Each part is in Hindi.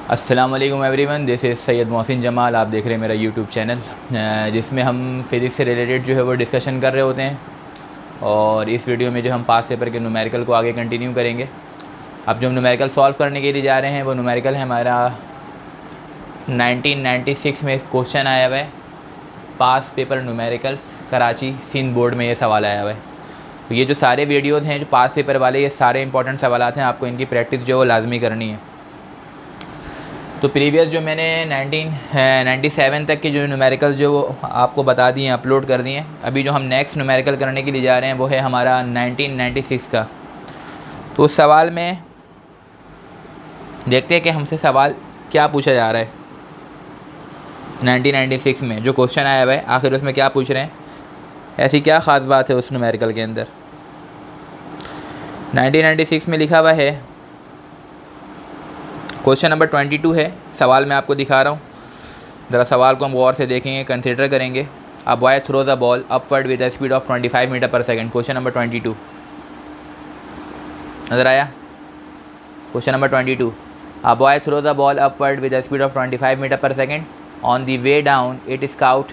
अस्सलाम वालेकुम everyone, this is Syed Mohsin Jamal. आप देख रहे हैं मेरा यूट्यूब चैनल जिसमें हम फ़िज़िक्स से रिलेटेड जो है वो डिस्कशन कर रहे होते हैं। और इस वीडियो में जो हम पास पेपर के न्यूमेरिकल को आगे कंटिन्यू करेंगे। अब जो हम न्यूमेरिकल सॉल्व करने के लिए जा रहे हैं वो न्यूमेरिकल है हमारा 1996 में क्वेश्चन आया हुआ है, past paper numericals Karachi Sindh board में ये सवाल आया हुआ है। तो ये जो सारे वीडियोज़ हैं जो पास पेपर वाले, ये सारे इंपॉर्टेंट सवालात हैं, आपको इनकी प्रैक्टिस जो है वो लाजमी करनी है। तो प्रीवियस जो मैंने 1997 तक के जो न्यूमेरिकल जो वो आपको बता दिए, अपलोड कर दिए। अभी जो हम नेक्स्ट न्यूमेरिकल करने के लिए जा रहे हैं वो है हमारा 1996 का। तो उस सवाल में देखते हैं कि हमसे सवाल क्या पूछा जा रहा है। 1996 में जो क्वेश्चन आया हुआ है, आखिर उसमें क्या पूछ रहे हैं, ऐसी क्या ख़ास बात है उस न्यूमेरिकल के अंदर। 1996 में लिखा हुआ है, क्वेश्चन नंबर 22 है। सवाल मैं आपको दिखा रहा हूँ, ज़रा सवाल को हम गौर से देखेंगे, कंसिडर करेंगे। A boy throw the ball upward with the speed of 25 metre per second. Question number 22 नज़र आया। Question number 22, a boy throw the ball upward with the speed of 25 metre per second. On the way down it scout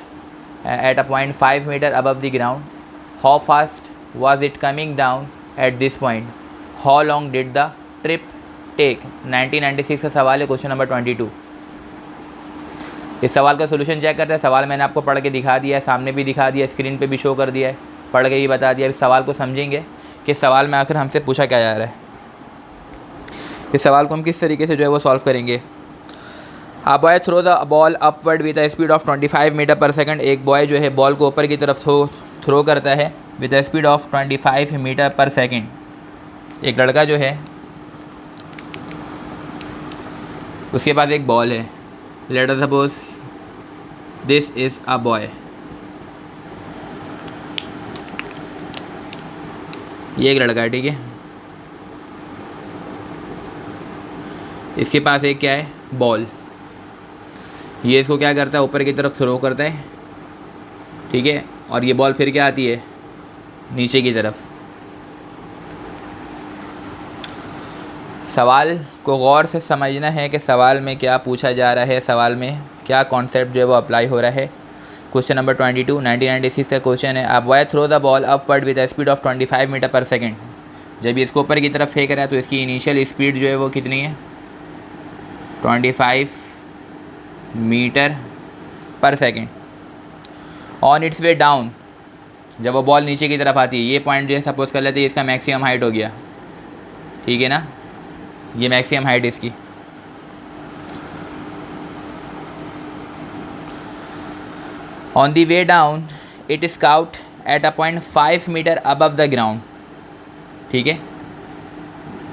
at a point 5 meter above the ground. How fast was it coming down at this point? How long did the trip take? 1996 का सवाल है, क्वेश्चन नंबर 22। इस सवाल का सोल्यूशन चेक करते हैं। सवाल मैंने आपको पढ़ के दिखा दिया है, सामने भी दिखा दिया, स्क्रीन पे भी शो कर दिया है, पढ़ के ही बता दिया। इस सवाल को समझेंगे कि सवाल में आखिर हमसे पूछा क्या जा रहा है। इस सवाल को हम किस तरीके से जो है वो सॉल्व करेंगे। A boy throw the ball upward with the speed of 25 metre per second. एक बॉय जो है बॉल को ऊपर की तरफ थ्रो करता है with the speed of 25 metre per second. एक लड़का जो है उसके पास एक बॉल है। Let us suppose this is a boy. ये एक लड़का है, ठीक है। इसके पास एक क्या है, बॉल। ये इसको क्या करता है, ऊपर की तरफ थ्रो करता है, ठीक है। और ये बॉल फिर क्या आती है, नीचे की तरफ। सवाल को गौर से समझना है कि सवाल में क्या पूछा जा रहा है, सवाल में क्या कॉन्सेप्ट जो है वो अप्लाई हो रहा है। क्वेश्चन नंबर 22 1996 का क्वेश्चन है। अब boy throw the ball upward with the speed of 25 metre per second. जब इसको ऊपर की तरफ फेंक रहा है तो इसकी इनिशियल स्पीड जो है वो कितनी है, 25 metre per second. On it's way down, जब वो बॉल नीचे की तरफ आती है, ये पॉइंट जो है सपोज कर लेते हैं इसका मैक्सिमम हाइट हो गया, ठीक है ना। ये मैक्सिमम हाइट इसकी। On the way down it is caught at a point 5 metre above the ground, ठीक है।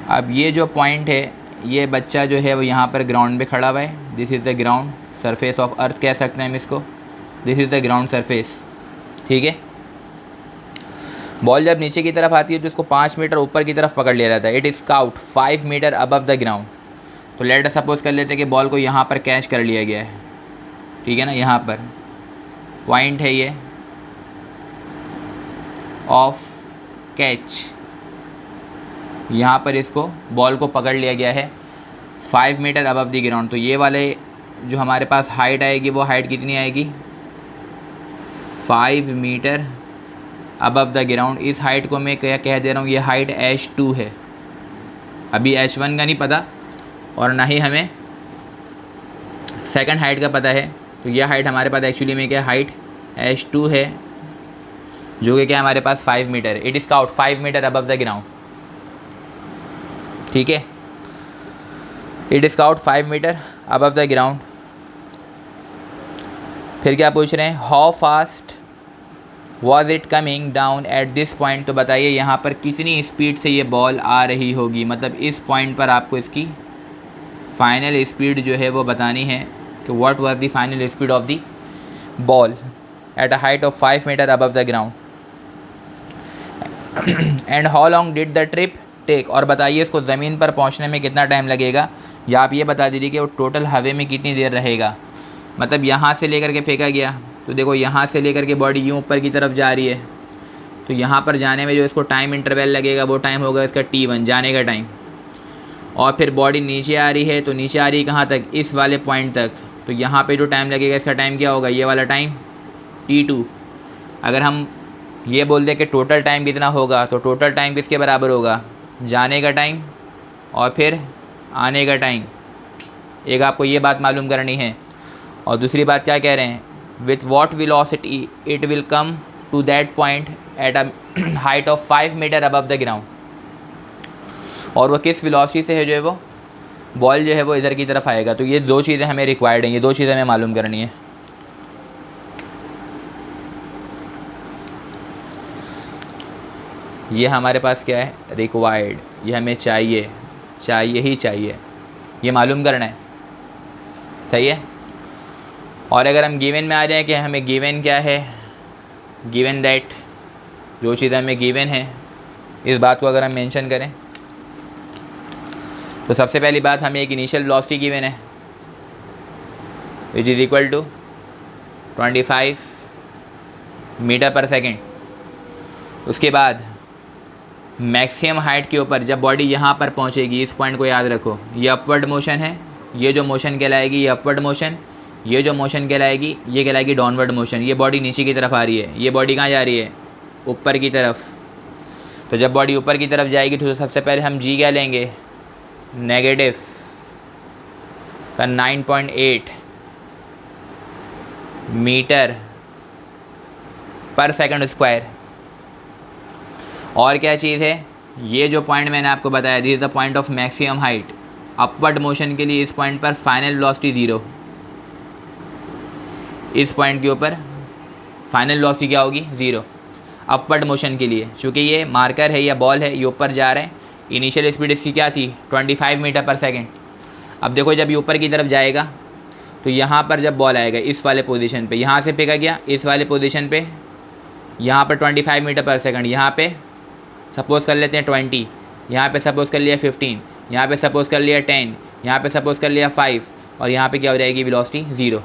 अब ये जो पॉइंट है, ये बच्चा जो है वो यहाँ पर ग्राउंड पे खड़ा हुआ है। This is the ground surface of earth कह सकते हैं हम इसको। This is the ground surface, ठीक है। बॉल जब नीचे की तरफ आती है तो इसको 5 मीटर ऊपर की तरफ पकड़ लिया जाता है। It is caught 5 metre above the ground. तो लेट अस सपोज कर लेते हैं कि बॉल को यहाँ पर कैच कर लिया गया है, ठीक है ना। यहाँ पर पॉइंट है ये ऑफ कैच, यहाँ पर इसको बॉल को पकड़ लिया गया है 5 मीटर अबव द ग्राउंड। तो ये वाले जो हमारे पास हाइट आएगी वो हाइट कितनी आएगी, 5 मीटर अबव द ग्राउंड। इस हाइट को मैं क्या कह दे रहा हूँ, ये हाइट H2 है। अभी H1 का नहीं पता और ना ही हमें सेकंड हाइट का पता है। तो यह हाइट हमारे पास एक्चुअली में क्या हाइट H2 है, जो कि क्या हमारे पास 5 metre. It is caught 5 metre above the ground, ठीक है। It is caught 5 metre above the ground. फिर क्या पूछ रहे हैं, how fast was it coming down at this point. तो बताइए यहाँ पर कितनी स्पीड से ये बॉल आ रही होगी। मतलब इस पॉइंट पर आपको इसकी फाइनल स्पीड जो है वो बतानी है कि what was the final speed of the ball at a height of 5 metre above the ground. And how long did the trip take. और बताइए इसको ज़मीन पर पहुँचने में कितना टाइम लगेगा, या आप ये बता दीजिए कि वो टोटल हवा में कितनी देर रहेगा। मतलब यहाँ से लेकर के फेंका गया तो देखो यहाँ से लेकर के बॉडी यूँ ऊपर की तरफ जा रही है, तो यहाँ पर जाने में जो इसको टाइम इंटरवल लगेगा वो टाइम होगा इसका T1 जाने का टाइम। और फिर बॉडी नीचे आ रही है, तो नीचे आ रही है कहाँ तक, इस वाले पॉइंट तक। तो यहाँ पे जो टाइम लगेगा इसका टाइम क्या होगा, ये वाला टाइम t2। अगर हम ये बोल दें कि टोटल टाइम कितना होगा, तो टोटल टाइम किसके बराबर होगा, जाने का टाइम और फिर आने का टाइम। एक आपको ये बात मालूम करनी है। और दूसरी बात क्या कह रहे हैं, with what velocity it will come to that point at a height of 5 metre above the ground. और वो किस वेलोसिटी से है जो है वो बॉल जो है वो इधर की तरफ आएगा। तो ये दो चीज़ें हमें रिक्वायर्ड हैं, ये दो चीज़ें हमें मालूम करनी है। ये हमारे पास क्या है, रिक्वायर्ड, ये हमें चाहिए, चाहिए ही चाहिए, ये मालूम करना है। सही है। और अगर हम गिवन में आ जाएं कि हमें गिवन क्या है, गिवन दैट, जो चीज़ हमें गिवन है इस बात को अगर हम मेंशन करें, तो सबसे पहली बात हमें एक इनिशियल वेलोसिटी गिवन है which is equal to 25 metre per second. उसके बाद मैक्सिमम हाइट के ऊपर जब बॉडी यहाँ पर पहुँचेगी, इस पॉइंट को याद रखो, ये अपवर्ड मोशन है, ये जो मोशन कहलाएगी ये अपवर्ड मोशन, ये जो मोशन कहलाएगी ये कहलाएगी डाउनवर्ड मोशन। ये बॉडी नीचे की तरफ आ रही है, ये बॉडी कहाँ जा रही है, ऊपर की तरफ। तो जब बॉडी ऊपर की तरफ जाएगी तो सबसे पहले हम जी क्या लेंगे, नेगेटिव का 9.8 मीटर पर सेकंड स्क्वायर। और क्या चीज़ है, ये जो पॉइंट मैंने आपको बताया, this is the point of maximum height. Upward motion के लिए इस पॉइंट पर फाइनल वेलोसिटी 0, इस पॉइंट के ऊपर फाइनल वेलोसिटी क्या होगी, 0 अपवर्ड मोशन के लिए। चूँकि ये मार्कर है या बॉल है, ये ऊपर जा रहा है, इनिशियल स्पीड इसकी क्या थी, 25 मीटर पर सेकेंड। अब देखो जब ये ऊपर की तरफ जाएगा तो यहाँ पर जब बॉल आएगा इस वाले पोजीशन पे, यहाँ से फेंका गया इस वाले पोजीशन पे, यहाँ पर 25 मीटर पर सेकंड, यहाँ पे सपोज़ कर लेते हैं 20, यहाँ पे सपोज़ कर लिया 15, यहाँ पे सपोज़ कर लिया 10, यहाँ पे सपोज़ कर लिया 5, और यहाँ पे क्या हो जाएगी velocity 0,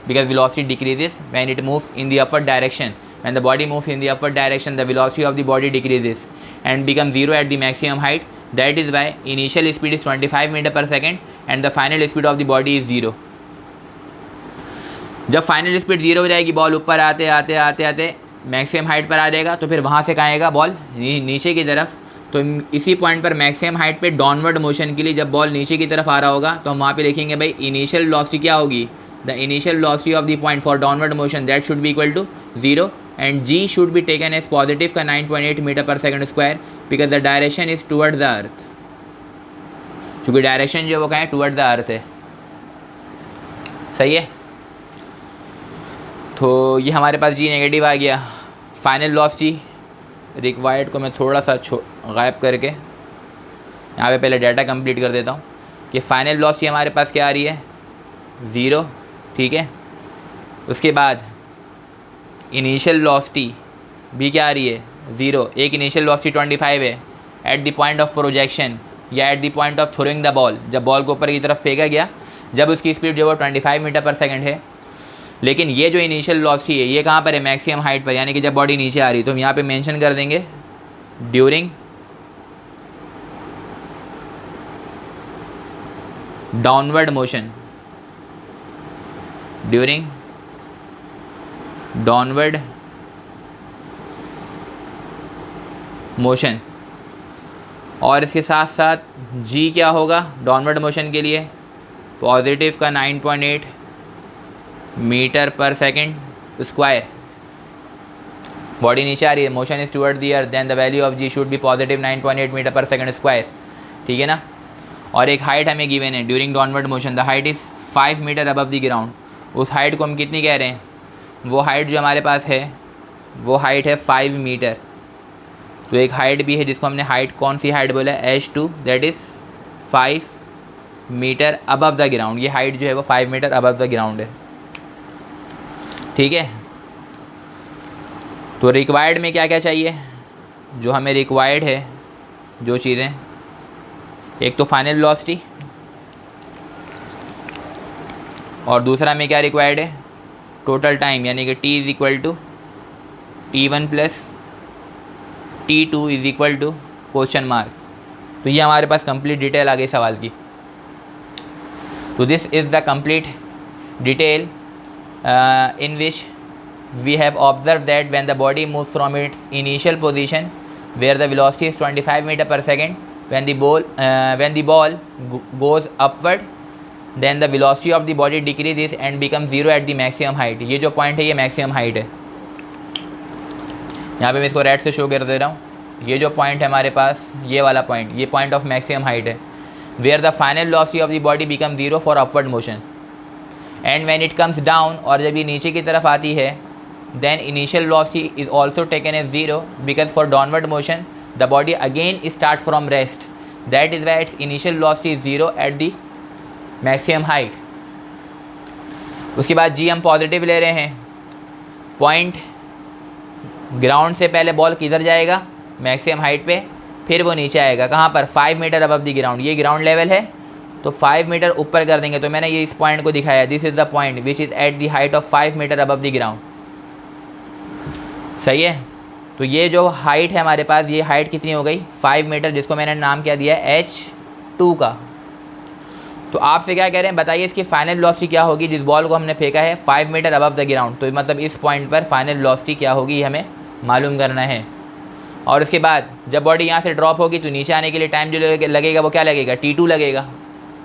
because velocity decreases when it moves in the upward direction. When the body moves in the upward direction the velocity of the body decreases and become 0 at the maximum height. That is why initial speed is 25 meter per second and the final speed of the body is 0. जब फाइनल स्पीड 0 हो जाएगी, बॉल ऊपर आते आते आते आते मैक्सिमम हाइट पर आ जाएगा, तो फिर वहाँ से कहाँ आएगा बॉल नीचे की तरफ। तो इसी पॉइंट पर मैक्सिमम हाइट पे डाउनवर्ड मोशन के लिए जब बॉल नीचे की तरफ आ रहा होगा तो हम वहाँ पे लिखेंगे भाई इनिशियल वेलोसिटी क्या होगी, the initial velocity of the point for downward motion that should be equal to 0 and g should be taken as positive का 9.8 metre per second square because the direction is towards the earth। क्योंकि डायरेक्शन जो वो कहाँ है, towards the earth है। सही है। तो ये हमारे पास g नेगेटिव आ गया। फाइनल वेलोसिटी रिक्वायर्ड को मैं थोड़ा सा गायब करके यहाँ पे पहले डाटा कंप्लीट कर देता हूँ कि फाइनल वेलोसिटी हमारे पास क्या आ रही है, 0, ठीक है। उसके बाद इनिशियल वेलोसिटी भी क्या आ रही है, 0। एक इनिशियल वेलोसिटी 25 है at the point of projection या at the point of throwing the ball, जब बॉल को ऊपर की तरफ फेंका गया, जब उसकी स्पीड जो वो 25 मीटर पर सेकंड है। लेकिन ये जो इनिशियल वेलोसिटी है ये कहाँ पर है, मैक्सिमम हाइट पर, यानी कि जब बॉडी नीचे आ रही है। तो हम यहाँ पे मेंशन कर देंगे during downward motion, during downward motion. और इसके साथ साथ जी क्या होगा डाउनवर्ड मोशन के लिए, पॉजिटिव का 9.8 metre per second square. Body नीचे आ रही है, motion is toward the earth, then the value of G should be positive 9.8 metre per second square, ठीक है ना। और एक हाइट हमें गिवन है during downward motion, the height is 5 metre above the ground. उस हाइट को हम कितनी कह रहे हैं, वो हाइट जो हमारे पास है वो हाइट है 5 मीटर। तो एक हाइट भी है जिसको हमने हाइट, कौन सी हाइट बोला है, H2, that is 5 metre above the ground. ये हाइट जो है वो 5 मीटर अबव द ग्राउंड है, ठीक है। तो रिक्वायर्ड में क्या क्या चाहिए, जो हमें रिक्वायर्ड है जो चीज़ें, एक तो फाइनल वेलोसिटी, और दूसरा में क्या रिक्वायर्ड है, टोटल टाइम, यानी कि t is equal to T1 plus T2 is equal to question mark. तो ये हमारे पास कंप्लीट डिटेल आ गई सवाल की। तो this is the complete detail in which we have observed that when the body moves from its initial position where the velocity is 25 meter per second, when the ball goes upward, then the velocity of the body decreases and becomes zero at the maximum height। ये जो पॉइंट है ये मैक्सिमम हाइट है। यहाँ पे मैं इसको रेड से शो कर दे रहा हूँ। ये जो पॉइंट है हमारे पास, ये वाला पॉइंट, ये पॉइंट ऑफ मैक्सिमम हाइट है, where the final velocity of the body become zero for upward motion and when it comes down, और जब ये नीचे की तरफ आती है, देन initial velocity is also taken as zero because for downward motion the body again start from rest, that is why its initial velocity is zero at the maximum height. उसके बाद जी हम पॉजिटिव ले रहे हैं। पॉइंट ग्राउंड से पहले बॉल किधर जाएगा? मैक्सिमम हाइट पे, फिर वो नीचे आएगा कहाँ पर? 5 मीटर अबव द ग्राउंड। ये ग्राउंड लेवल है तो 5 मीटर ऊपर कर देंगे। तो मैंने ये इस पॉइंट को दिखाया, this is the point which is at the height of 5 metre above the ground. सही है। तो ये जो हाइट है हमारे पास, ये हाइट कितनी हो गई? 5 मीटर, जिसको मैंने नाम क्या दिया है? H2 का। तो आपसे क्या कह रहे हैं, बताइए इसकी फाइनल वेलोसिटी क्या होगी जिस बॉल को हमने फेंका है 5 मीटर अबव द ग्राउंड। तो मतलब इस पॉइंट पर फाइनल वेलोसिटी क्या होगी, ये हमें मालूम करना है। और उसके बाद जब बॉडी यहाँ से ड्रॉप होगी तो नीचे आने के लिए टाइम जो लगेगा वो क्या लगेगा? T2 लगेगा।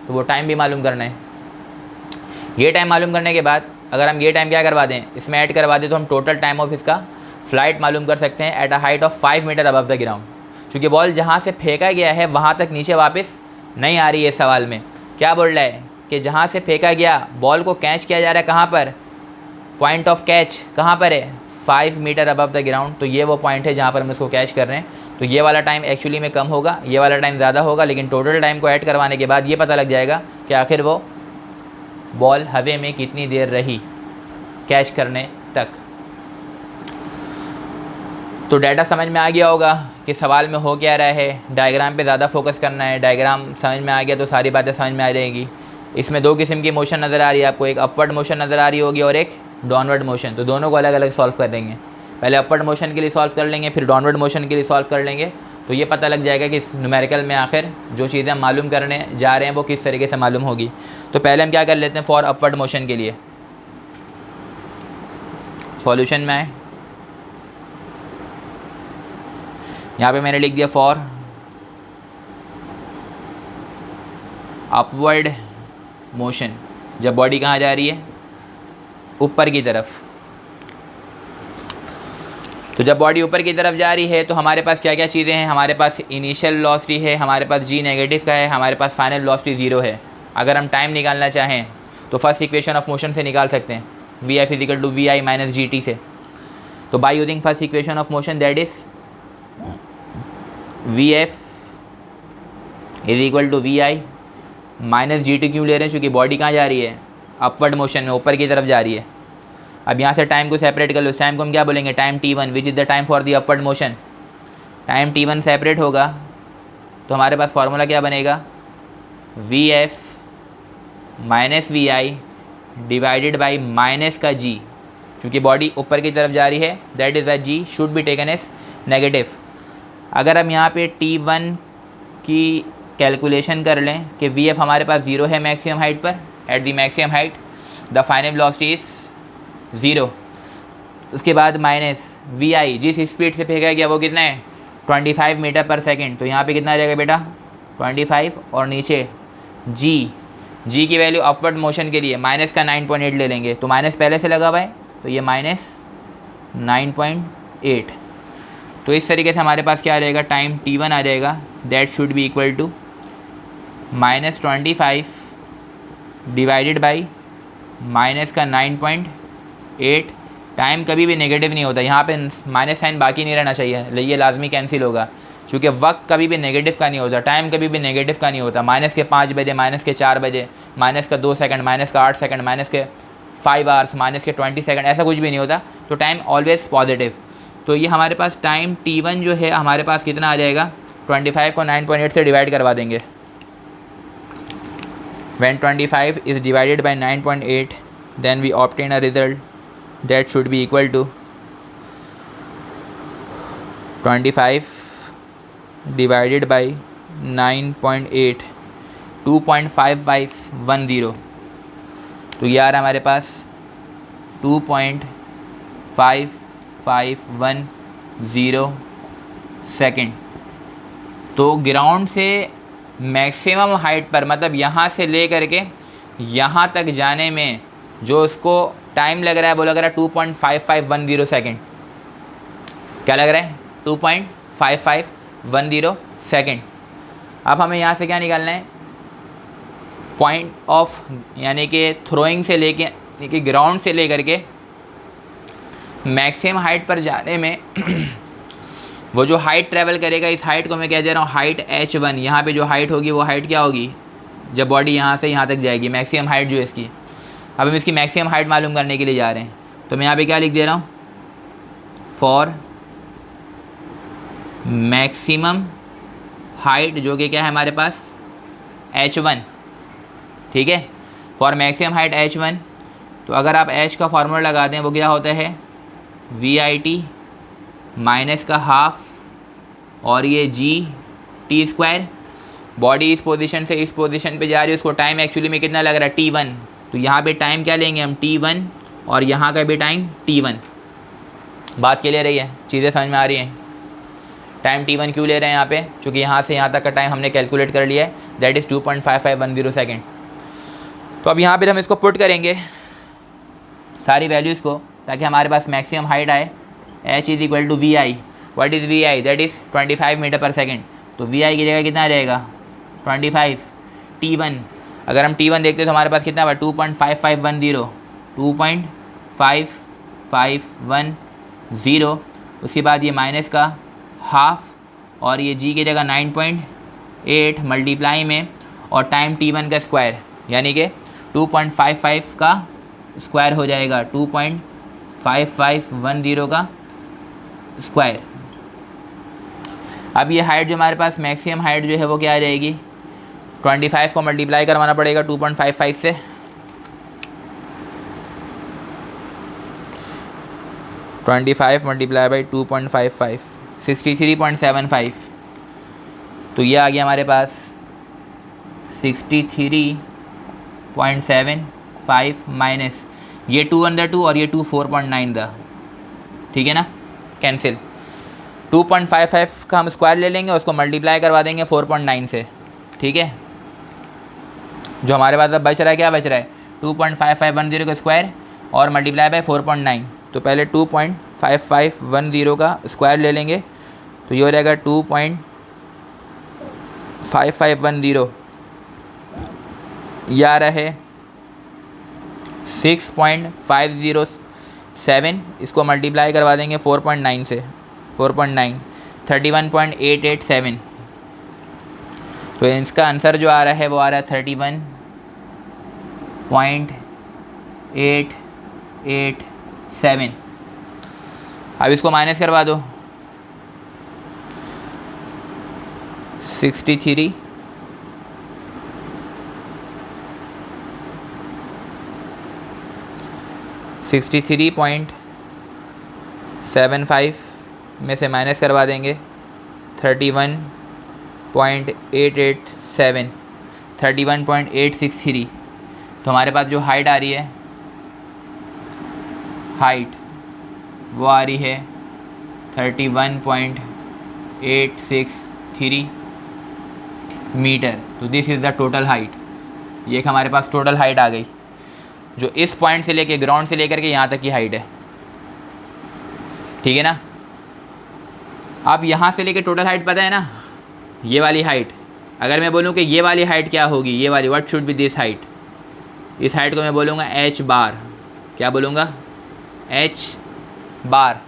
तो वो टाइम भी मालूम करना है। ये टाइम मालूम करने के बाद अगर हम ये टाइम क्या करवा दें, इसमें ऐड करवा दें, तो हम टोटल टाइम ऑफ इसका फ्लाइट मालूम कर सकते हैं at a height of 5 metre above the ground. चूँकि बॉल जहाँ से फेंका गया है वहाँ तक नीचे वापस नहीं आ रही है। सवाल में क्या बोल रहा है कि जहाँ से फेंका गया बॉल को कैच किया जा रहा है कहाँ पर? पॉइंट ऑफ कैच कहाँ पर है? 5 मीटर अबव द ग्राउंड। तो ये वो पॉइंट है जहाँ पर हम इसको कैच कर रहे हैं। तो ये वाला टाइम एक्चुअली में कम होगा, ये वाला टाइम ज़्यादा होगा, लेकिन टोटल टाइम को ऐड करवाने के बाद ये पता लग जाएगा कि आखिर वो बॉल हवे में कितनी देर रही कैच करने तक। तो डाटा समझ में आ गया होगा कि सवाल में हो क्या रहा है। डायग्राम पे ज़्यादा फोकस करना है। डायग्राम समझ में आ गया तो सारी बातें समझ में आ जाएंगी। इसमें 2 किस्म की मोशन नज़र आ रही है आपको, एक अपवर्ड मोशन नज़र आ रही होगी और एक डाउनवर्ड मोशन। तो दोनों को अलग अलग सॉल्व कर देंगे। पहले अपवर्ड मोशन के लिए सॉल्व कर लेंगे, फिर डाउनवर्ड मोशन के लिए सॉल्व कर लेंगे। तो ये पता लग जाएगा कि न्यूमेरिकल में आखिर जो चीज़ें हम मालूम करने जा रहे हैं वो किस तरीके से मालूम होगी। तो पहले हम क्या कर लेते हैं, फॉर अपवर्ड मोशन के लिए सॉल्यूशन में आए। यहाँ पे मैंने लिख दिया फॉर अपवर्ड मोशन। जब बॉडी कहाँ जा रही है? ऊपर की तरफ। तो जब बॉडी ऊपर की तरफ जा रही है तो हमारे पास क्या क्या चीज़ें हैं? हमारे पास इनिशियल वेलोसिटी है, हमारे पास जी नेगेटिव का है, हमारे पास फाइनल वेलोसिटी 0 है। अगर हम टाइम निकालना चाहें तो फर्स्ट इक्वेशन ऑफ मोशन से निकाल सकते हैं, VF is equal to VI minus GT से। तो by using first equation of motion that is VF is equal to VI minus GT। क्यों ले रहे हैं? क्योंकि बॉडी कहाँ जा रही है? अपवर्ड मोशन में, ऊपर की तरफ जा रही है। अब यहाँ से टाइम को सेपरेट कर लो। इस टाइम को हम क्या बोलेंगे? Time T1 which is the time for the upward motion. Time T1 separate होगा तो हमारे पास फार्मूला क्या बनेगा? VF minus VI divided by minus का G। चूँकि बॉडी ऊपर की तरफ जा रही है that is why G should be taken as negative. अगर हम यहाँ पे T1 की कैलकुलेशन कर लें कि VF हमारे पास 0 है मैक्सिमम हाइट पर, eight the maximum height the final velocity is 0। उसके बाद माइनस VI, जिस स्पीड से फेंका गया वो कितना है? 25 मीटर पर सेकेंड। तो यहाँ पे कितना आ जाएगा बेटा? 25 और नीचे G की वैल्यू अपवर्ड मोशन के लिए माइनस का 9.8 ले लेंगे। तो माइनस पहले से लगा हुआ है तो ये माइनस 9.8। तो इस तरीके से हमारे पास क्या आ जाएगा? टाइम T1 आ जाएगा that should be equal to minus 25 divided by minus का 9.8। टाइम कभी भी नेगेटिव नहीं होता, यहाँ पे माइनस साइन बाकी नहीं रहना चाहिए, ये लाजमी कैंसिल होगा। चूँकि वक्त कभी भी नेगेटिव का नहीं होता, टाइम कभी भी नेगेटिव का नहीं होता। माइनस के 5 बजे, माइनस के 4 बजे, माइनस का 2 सेकंड, माइनस का 8 सेकंड, माइनस के 5 आवर्स, माइनस के 20 सेकंड, ऐसा कुछ भी नहीं होता। तो टाइम ऑलवेज पॉजिटिव। तो ये हमारे पास टाइम T1 जो है हमारे पास कितना आ जाएगा? 25 को 9.8 से डिवाइड करवा देंगे। When 25 is divided by 9.8 then we obtain a result that should be equal to 25 divided by 9.8 2.5510। तो ये आ रहा है हमारे पास 2.5510 सेकेंड। तो ग्राउंड से मैक्सिमम हाइट पर, मतलब यहाँ से ले करके यहाँ तक जाने में जो उसको टाइम लग रहा है वो लग रहा है 2.5510 सेकेंड। क्या लग रहा है? 2.5510 सेकेंड। अब हमें यहाँ से क्या निकालना है? पॉइंट ऑफ, यानी कि थ्रोइंग से लेके, यानी कि ग्राउंड से लेकर के मैक्सिमम हाइट पर जाने में वो जो हाइट ट्रैवल करेगा, इस हाइट को मैं क्या दे रहा हूँ? Height h1। यहाँ पे जो हाइट होगी वो हाइट क्या होगी? जब बॉडी यहाँ से यहाँ तक जाएगी, मैक्सिमम हाइट जो है इसकी। अब हम इसकी मैक्सिमम हाइट मालूम करने के लिए जा रहे हैं, तो मैं यहाँ पे क्या लिख दे रहा हूँ? फॉर मैक्सिमम हाइट, जो कि क्या है हमारे पास? h1। ठीक है, फॉर मैक्सिमम हाइट h1। तो अगर आप h का फार्मूला लगा दें, वो क्या होता है? VIT माइनस का हाफ और ये GT²। बॉडी इस पोजीशन से इस पोजीशन पे जा रही है, उसको टाइम एक्चुअली में कितना लग रहा है? T1। तो यहाँ पे टाइम क्या लेंगे हम? T1, और यहाँ का भी टाइम T1। बात क्लियर रही है? चीज़ें समझ में आ रही हैं? टाइम T1 क्यों ले रहे हैं यहाँ पे? चूँकि यहाँ से यहाँ तक का टाइम हमने कैलकुलेट कर लिया है, दैट इज़ 2.5510 सेकेंड। तो अब यहाँ पे हम इसको पुट करेंगे सारी वैल्यूज़ को, ताकि हमारे पास मैक्सिमम हाइट आए। h is equal to VI। What is VI? That is 25 metre per second. तो VI की जगह कितना रहेगा? 25। T1, अगर हम T1 देखते तो हमारे पास कितना हुआ? 2.5510। 2.5510। उसके बाद ये माइनस का हाफ और ये G की जगह 9.8 मल्टीप्लाई में और टाइम T1 का स्क्वायर, यानी कि 2.55 का स्क्वायर हो जाएगा, 2.5510 का स्क्वायर। अब ये हाइट जो हमारे पास मैक्सिमम हाइट जो है वो क्या आ जाएगी? 25 को मल्टीप्लाई करवाना पड़ेगा 2.55 से। (25 मल्टीप्लाई बाई 2.55) 63.75। तो ये आ गया हमारे पास 63.75 माइनस ये 2 अंदर 2 और ये 2 4.9 था। ठीक है ना, कैंसिल। 2.55 का हम स्क्वायर ले लेंगे, उसको मल्टीप्लाई करवा देंगे 4.9 से। ठीक है, जो हमारे पास अब बच रहा है, क्या बच रहा है? 2.5510 का स्क्वायर और मल्टीप्लाई बाय 4.9। तो पहले 2.5510 का स्क्वायर ले लेंगे, तो ये हो जाएगा 2.5510। ये आ रहा है 6.507। इसको मल्टीप्लाई करवा देंगे 4.9 से, 4.9 31.887। तो इसका आंसर जो आ रहा है वो आ रहा है 31.887। अब इसको माइनस करवा दो, 63 63.75 में से माइनस करवा देंगे 31.887, 31.863। तो हमारे पास जो हाइट आ रही है, हाइट वो आ रही है 31.863 मीटर। तो this is the total height. ये हमारे पास टोटल हाइट आ गई, जो इस पॉइंट से लेके ग्राउंड से लेकर के यहाँ तक की हाइट है। ठीक है ना। अब यहाँ से लेके टोटल हाइट पता है ना, ये वाली हाइट। अगर मैं बोलूँ कि ये वाली हाइट क्या होगी, ये वाली, what should be this height, इस हाइट को मैं बोलूँगा h बार। क्या बोलूँगा? h बार।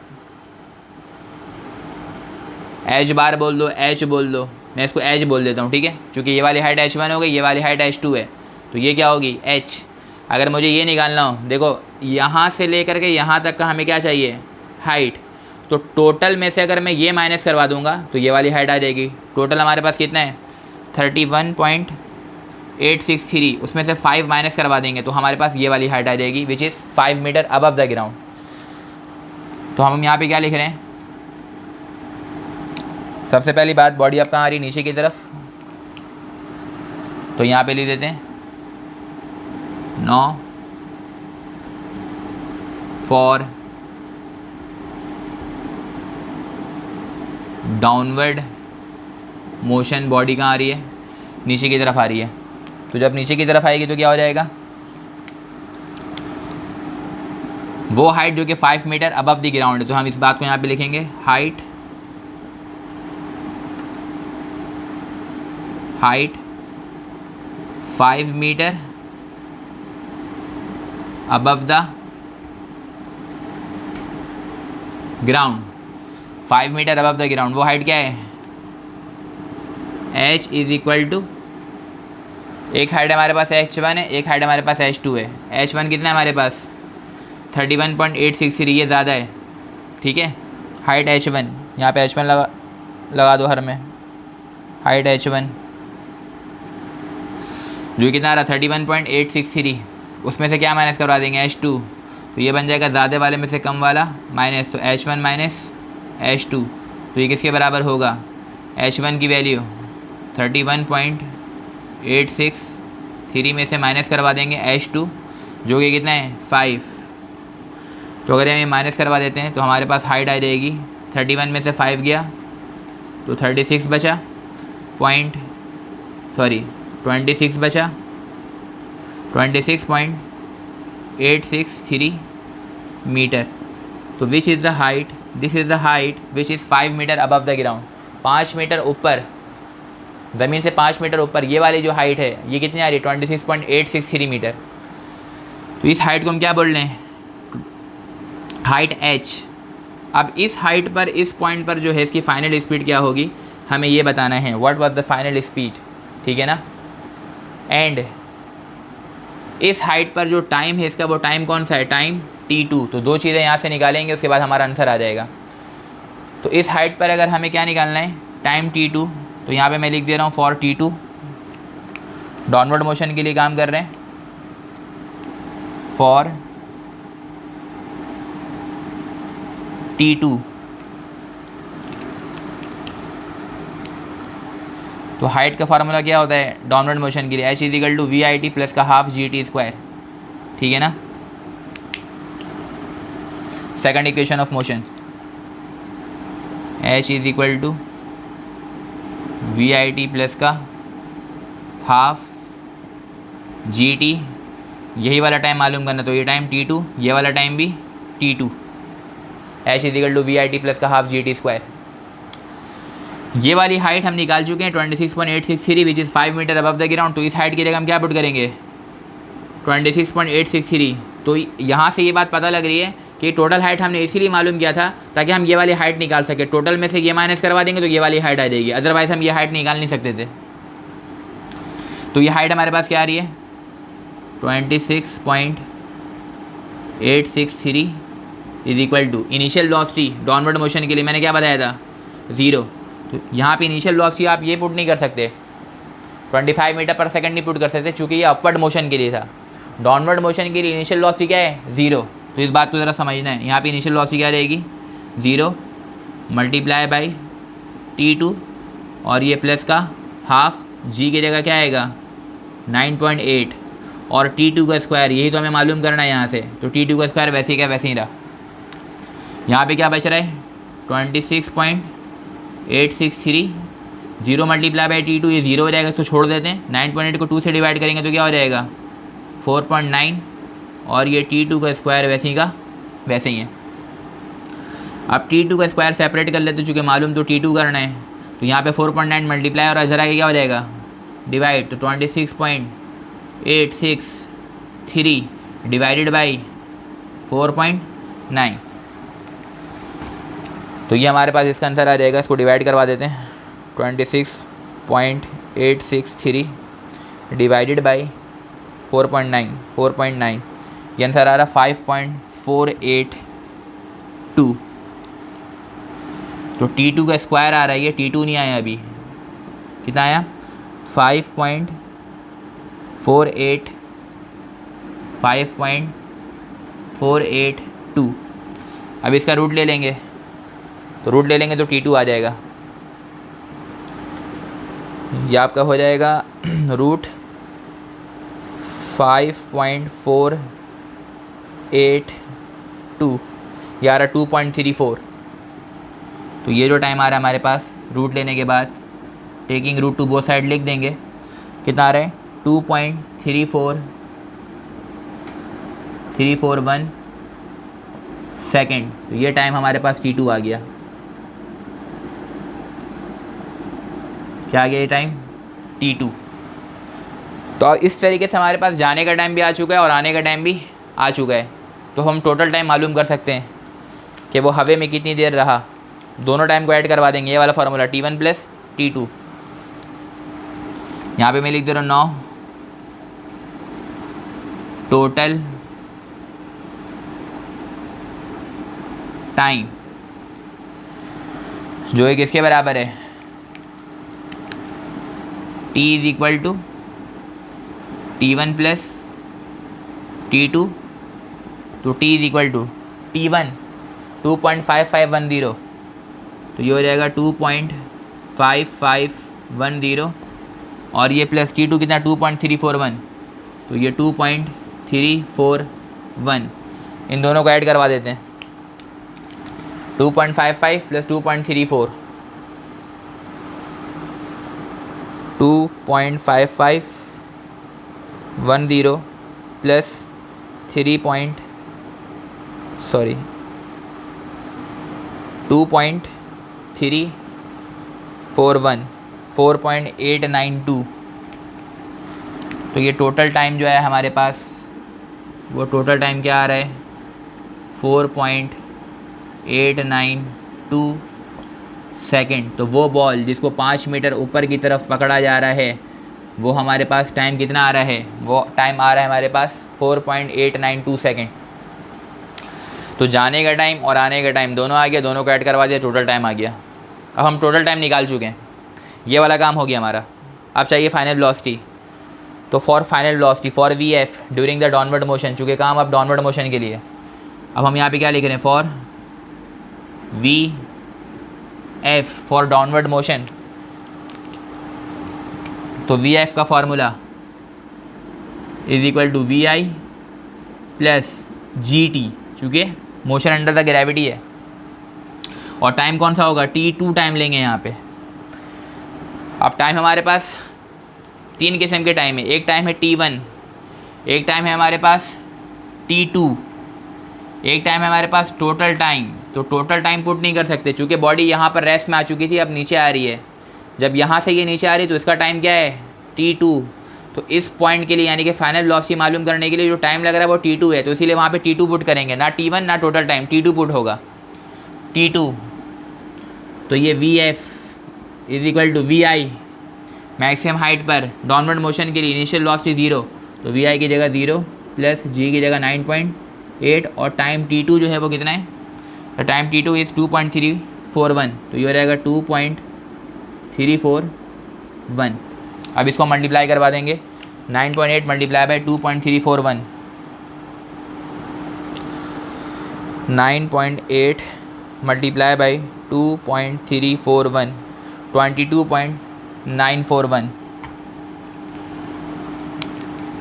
h बार बोल दो, h बोल दो, मैं इसको h बोल देता हूँ। ठीक है, क्योंकि ये वाली हाइट h1 हो गई, ये वाली हाइट h2 है, तो ये क्या होगी? h। अगर मुझे ये निकालना हो, देखो यहाँ से लेकर के यहाँ तक का हमें क्या चाहिए? हाइट। तो टोटल में से अगर मैं ये माइनस करवा दूंगा तो ये वाली हाइट आ जाएगी। टोटल हमारे पास कितना है? 31.863। उसमें से 5 माइनस करवा देंगे तो हमारे पास ये वाली हाइट आ जाएगी, which is 5 metre above the ground. तो हम यहाँ पे क्या लिख रहे हैं? सबसे पहली बात, बॉडी अब कहाँ आ रही है? नीचे की तरफ। तो यहाँ पे लिख देते हैं 9 फॉर डाउनवर्ड मोशन बॉडी कहाँ आ रही है, नीचे की तरफ आ रही है। तो जब नीचे की तरफ आएगी तो क्या हो जाएगा, वो हाइट जो कि 5 मीटर अबव द ग्राउंड है। तो हम इस बात को यहाँ पे लिखेंगे height 5 metre above the ground. 5 metre above the ground, वो हाइट क्या है, h इज इक्वल टू, एक हाइट हमारे पास h1 है, एक हाइट हमारे पास h2 है। h1 कितना है हमारे पास 31.863, ये ज़्यादा है, ठीक है। हाइट h1, यहाँ पे h1 लगा दो हर में, हाइट h1 जो कितना आ रहा 31.863, उसमें से क्या माइनस करवा देंगे h2, तो ये बन जाएगा ज़्यादा वाले में से कम वाला माइनस, तो h1 माइनस h2, तो ये किसके बराबर होगा, h1 की वैल्यू 31.863 में से माइनस करवा देंगे h2 जो कि कितना है 5। तो अगर हम ये माइनस करवा देते हैं तो हमारे पास हाइट आ जाएगी 31 में से 5 गया तो 26 बचा, 26 बचा, 26.863 मीटर। तो which is the height, this is the height which is 5 metre above the ground. 5 metre ऊपर, ज़मीन से 5 मीटर ऊपर ये वाली जो हाइट है ये कितनी आ रही है 26.863 मीटर। तो इस हाइट को हम क्या बोल रहे हैं, हाइट h। अब इस हाइट पर, इस पॉइंट पर जो है इसकी फाइनल स्पीड क्या होगी हमें ये बताना है, what was the final speed, ठीक है ना। एंड इस हाइट पर जो टाइम है इसका, वो टाइम कौन सा है, टाइम t2। तो दो चीज़ें यहाँ से निकालेंगे, उसके बाद हमारा आंसर आ जाएगा। तो इस हाइट पर अगर हमें क्या निकालना है, टाइम t2, तो यहाँ पे मैं लिख दे रहा हूँ फॉर t2, डाउनवर्ड मोशन के लिए काम कर रहे हैं, फॉर t2। तो हाइट का फार्मूला क्या होता है डाउनवर्ड मोशन के लिए, h is equal to VIT plus का हाफ GT स्क्वायर, ठीक है ना। Second equation of motion, h is equal to VIT plus का हाफ GT, यही वाला टाइम मालूम करना, तो ये टाइम t2, ये वाला टाइम भी t2, h is equal to VIT plus का हाफ GT स्क्वायर। ये वाली हाइट हम निकाल चुके हैं 26.863 which is 5 metre above the ground. तो इस हाइट की जगह हम क्या पुट करेंगे 26.863। तो यहाँ से ये बात पता लग रही है कि टोटल हाइट हमने इसीलिए मालूम किया था ताकि हम ये वाली हाइट निकाल सके। टोटल में से ये माइनस करवा देंगे तो ये वाली हाइट आ जाएगी, अदरवाइज़ हम ये हाइट निकाल नहीं सकते थे। तो ये हाइट हमारे पास क्या आ रही है 26.863 is equal to initial velocity downward motion के लिए मैंने क्या बताया था 0। तो यहाँ पे इनिशियल वेलोसिटी आप ये पुट नहीं कर सकते, 25 मीटर पर सेकंड नहीं पुट कर सकते, चूँकि ये अपवर्ड मोशन के लिए था। डाउनवर्ड मोशन के लिए इनिशियल वेलोसिटी क्या है 0। तो इस बात को ज़रा समझना है, यहाँ पे इनिशियल वेलोसिटी क्या रहेगी 0 मल्टीप्लाई बाई t2 और ये प्लस का हाफ g की जगह क्या आएगा 9.8 और t2 का स्क्वायर, यही तो हमें मालूम करना है यहाँ से। तो t2 का स्क्वायर वैसे ही क्या वैसे ही रहा। यहाँ पे क्या बच रहा है 26.863, 0 मल्टीप्लाई बाई t2, ये 0 हो जाएगा, इसको छोड़ देते हैं। 9.8 को 2 से डिवाइड करेंगे तो क्या हो जाएगा 4.9 और ये t2 का स्क्वायर वैसे ही का वैसे ही है। अब t2 का स्क्वायर सेपरेट कर लेते, चूँकि मालूम तो t2 करना है। तो यहाँ पे 4.9 मल्टीप्लाई और इधर आगे क्या हो जाएगा डिवाइड, तो 26.863 डिवाइडेड बाई 4.9। तो ये हमारे पास इसका आंसर आ जाएगा। इसको डिवाइड करवा देते हैं 26.863 डिवाइडेड बाई 4.9 ये आंसर आ रहा 5.482। तो t2 का स्क्वायर आ रहा है, ये t2 नहीं आया अभी, कितना आया 5.482। अब इसका रूट ले लेंगे, तो रूट ले लेंगे तो t2 आ जाएगा। ये आपका हो जाएगा रूट 5.482 ये आ रहा 2.34। तो ये जो टाइम आ रहा है हमारे पास रूट लेने के बाद, taking root to both side लिख देंगे, कितना आ रहा है 2.341 सेकेंड। तो ये टाइम हमारे पास T2 आ गया। क्या आ गया ये टाइम? T2। तो इस तरीके से हमारे पास जाने का टाइम भी आ चुका है और आने का टाइम भी आ चुका है। तो हम टोटल टाइम मालूम कर सकते हैं कि वो हवे में कितनी देर रहा। दोनों टाइम को ऐड करवा देंगे, ये वाला फार्मूला T1 प्लस T2। यहाँ पे मैं लिख दे रहा हूँ 9 टोटल टाइम, जो है किसके बराबर है? T is equal to T1 plus T2। तो T is equal to T1 2.5510, तो ये हो जाएगा 2.5510 और ये प्लस T2 कितना 2.341, तो ये 2.341। इन दोनों को ऐड करवा देते हैं, 2.55 प्लस 2.34, 2.5510 प्लस 2.341 4.892। तो ये टोटल टाइम जो है हमारे पास, वो टोटल टाइम क्या आ रहा है? 4.892 सेकेंड। तो वो बॉल जिसको 5 मीटर ऊपर की तरफ पकड़ा जा रहा है, वो हमारे पास टाइम कितना आ रहा है? वो टाइम आ रहा है हमारे पास 4.892 सेकेंड। तो जाने का टाइम और आने का टाइम दोनों आ गया, दोनों को ऐड करवा दिया, टोटल टाइम आ गया। अब हम टोटल टाइम निकाल चुके हैं, ये वाला काम हो गया हमारा। अब चाहिए फाइनल वेलोसिटी। तो for final velocity for VF during the downward motion, चूँकि काम अब डाउनवर्ड मोशन के लिए। अब हम यहाँ पे क्या लिख रहे हैं? For VF for downward motion. तो VF का formula is equal to VI plus GT, चूँकि मोशन अंडर द ग्रेविटी है। और टाइम कौन सा होगा? T2 टाइम लेंगे यहाँ पे। अब टाइम हमारे पास 3 किस्म के टाइम है। एक टाइम है T1, एक टाइम है हमारे पास T2, एक टाइम है हमारे पास टोटल टाइम। तो टोटल टाइम पुट नहीं कर सकते, चूँकि बॉडी यहाँ पर रेस्ट में आ चुकी थी, अब नीचे आ रही है। जब यहाँ से ये नीचे आ रही है तो इसका टाइम क्या है? T2। तो इस पॉइंट के लिए यानी कि फाइनल वेलोसिटी मालूम करने के लिए जो टाइम लग रहा है वो T2 है, तो इसीलिए वहाँ पे T2 पुट करेंगे, ना T1 ना टोटल टाइम, T2 पुट होगा, T2। तो ये VF is equal to VI maximum height पर डाउनवर्ड मोशन के लिए इनिशियल वेलोसिटी 0, तो VI की जगह 0 प्लस G की जगह 9.8 और टाइम T2 जो है वो कितना है? तो टाइम T2 इज़ 2.341, तो ये रहेगा 2.341। अब इसको मल्टीप्लाई करवा देंगे, 9.8 मल्टीप्लाई बाई 2.341, 9.8 मल्टीप्लाई बाई 2.341, 22.941।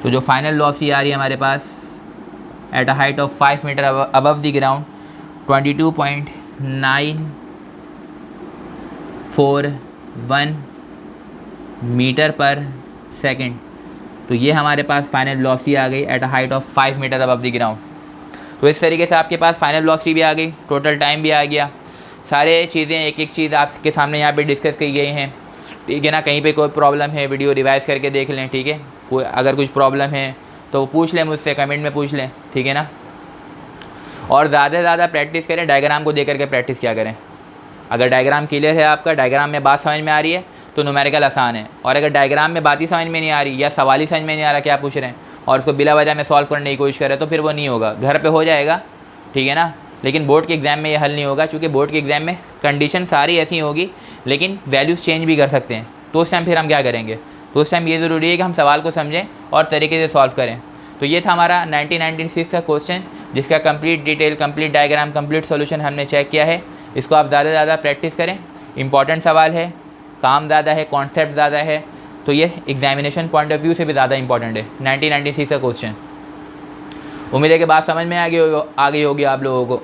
तो जो फाइनल वेलोसिटी आ रही है हमारे पास at a height of 5 metre above the ground 22.941 meter per second. तो ये हमारे पास फाइनल वेलोसिटी आ गई at a height of 5 metre above the ground. तो इस तरीके से आपके पास फाइनल वेलोसिटी भी आ गई, टोटल टाइम भी आ गया, सारे चीज़ें एक एक चीज़ आपके सामने यहाँ पे डिस्कस की गई हैं, ठीक है ना। कहीं पे कोई प्रॉब्लम है वीडियो रिवाइज़ करके देख लें, ठीक है। कोई अगर कुछ प्रॉब्लम है तो पूछ लें मुझसे, कमेंट में पूछ लें, ठीक है ना। और ज़्यादा से ज़्यादा प्रैक्टिस करें, डायग्राम को देख करके प्रैक्टिस क्या करें। अगर डायग्राम क्लियर है आपका, डायग्राम में बात समझ में आ रही है तो न्यूमेरिकल आसान है, और अगर डायग्राम में बात ही समझ में नहीं आ रही या सवाल ही समझ में नहीं आ रहा क्या पूछ रहे हैं और उसको बिला वजह में सॉल्व करने की कोशिश करें तो फिर वो नहीं होगा। घर पे हो जाएगा, ठीक है ना, लेकिन बोर्ड के एग्ज़ाम में ये हल नहीं होगा, क्योंकि बोर्ड के एग्ज़ाम में कंडीशन सारी ऐसी होगी लेकिन वैल्यूज़ चेंज भी कर सकते हैं। तो उस टाइम फिर हम क्या करेंगे? तो उस टाइम ये ज़रूरी है कि हम सवाल को समझें और तरीके से सॉल्व करें। तो ये था हमारा 1996 का क्वेश्चन, जिसका complete detail, complete diagram, complete solution हमने चेक किया है। इसको आप ज़्यादा से ज़्यादा प्रैक्टिस करें, इंपॉर्टेंट सवाल है, काम ज़्यादा है, कॉन्सेप्ट ज़्यादा है, तो ये एग्जामिनेशन पॉइंट ऑफ व्यू से भी ज़्यादा इंपॉर्टेंट है 1996 का क्वेश्चन। उम्मीद है कि बात समझ में आ गई होगी आप लोगों को।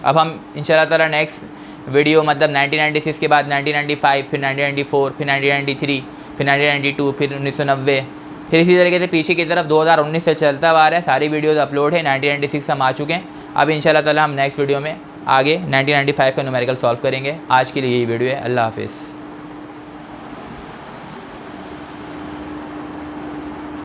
अब हम इंशाल्लाह ताला नेक्स्ट वीडियो मतलब 1996 के बाद 1995, फिर 1994, फिर 1993, फिर 1992, फिर 1990, फिर इसी तरीके से पीछे की तरफ 2019 से चलता आ रहा है। सारी वीडियोस अपलोड है, 1996 हम आ चुके हैं। अब इंशाल्लाह ताला हम नेक्स्ट वीडियो में आगे 1995 का न्यूमेरिकल सॉल्व करेंगे। आज के लिए यही वीडियो है। अल्लाह हाफिज़।